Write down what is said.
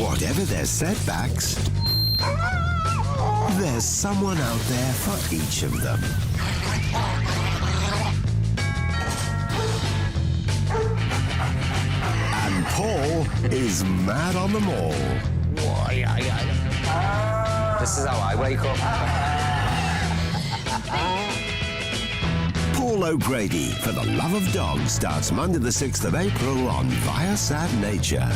Whatever their setbacks, there's someone out there for each of them. And Paul is mad on them all. This is how I wake up. Paul O'Greјdi, For the Love of Dogs, starts Monday the 6th of April on Viasat Nature.